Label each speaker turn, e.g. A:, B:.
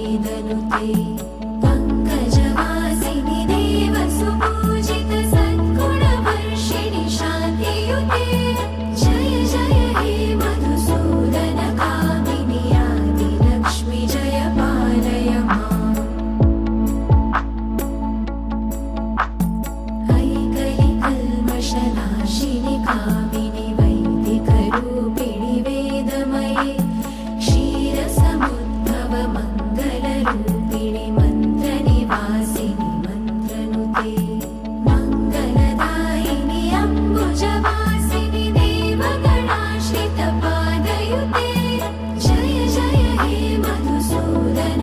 A: वेदनुते पङ्कजवासिनि देवसुपूजित सद्गुणवर्षिणि शान्तियुते जय जय हे मधुसूदन कामिनि आदिलक्ष्मि जय पालय माम् ऐकलिकल्मषनाशिनि कामिनि वैदिकरूपिणि वेदमये क्षीरसमुद्भव मङ्गलरूपिणि